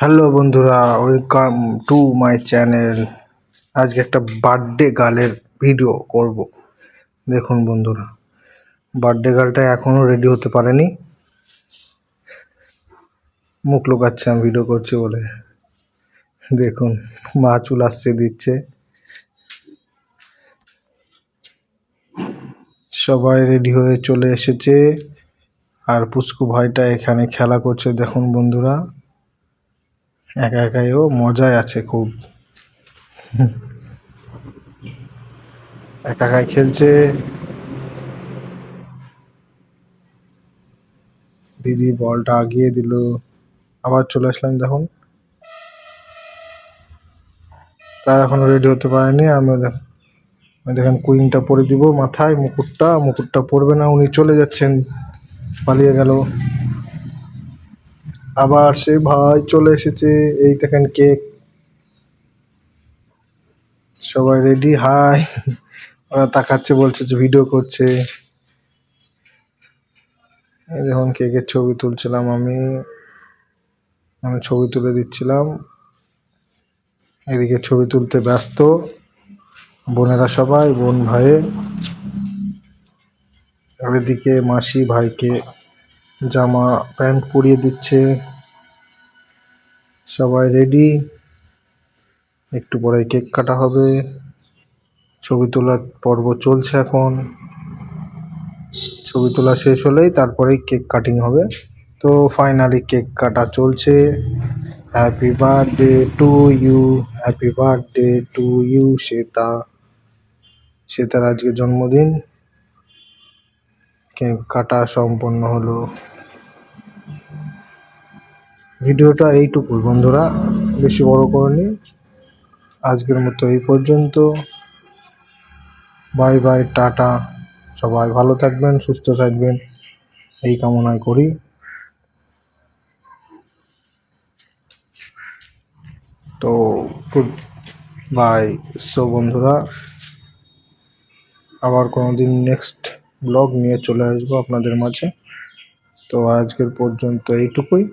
Hello বন্ধুরা, welcome to my channel. আজকে একটা বার্থডে গার্লের ভিডিও করব। দেখুন বন্ধুরা, বার্থডে গার্লটা এখনও রেডি হতে পারেনি, মুখ লুকাচ্ছে আমি ভিডিও করছি বলে। দেখুন, মা চুল আশ্রিয়ে দিচ্ছে। সবাই রেডি হয়ে চলে এসেছে, আর পুচকু ভাইটা এখানে খেলা করছে। দেখুন বন্ধুরা, একা একাই ও মজায় আছে খুব, একা একাই খেলছে। দিদি বলটা আগিয়ে দিল, আবার চলে আসলাম। দেখুন, তার এখনো রেডি হতে পারেনি। আমি দেখেন কুইনটা পরে দিব মাথায়, মুকুটটা পরবে না, উনি চলে যাচ্ছেন, পালিয়ে গেল। আবার সে ভাই চলে এসেছে। এই দেখেন কেক, সবাই রেডি। হাই, ওরা তাকাচ্ছে, বলছে যে ভিডিও করছে। এই দেখুন কেকের ছবি তুলছিলাম আমি ছবি তুলে দিচ্ছিলাম। এদিকে ছবি তুলতে ব্যস্ত বোনেরা সবাই, বোন ভাই। আর এদিকে মাসি ভাইকে জামা প্যান্ট পরিয়ে দিচ্ছে। সবাই রেডি, একটু পরে কেক কাটা হবে। ছবি তোলার পর্ব চলছে এখন। ছবি তোলা শেষ হলেই তারপরেই কেক কাটিং হবে। তো ফাইনালি কেক কাটা চলছে। Happy birthday to you, happy birthday to you Shweta. শ্বেতার আজকে জন্মদিন। কেক কাটা সম্পন্ন হলো। ভিডিওটা এইটুকুই বন্ধুরা, বেশি বড় করিনি। আজকের মতো এই পর্যন্ত। Bye bye, tata. সবাই ভালো থাকবেন, সুস্থ থাকবেন, এই কামনাই করি। তো গুড বাই। সো বন্ধুরা, আবার কোনো দিন নেক্সট ব্লগ নিয়ে চলে আসবো আপনাদের মাঝে। তো আজকের পর্যন্ত এইটুকুই।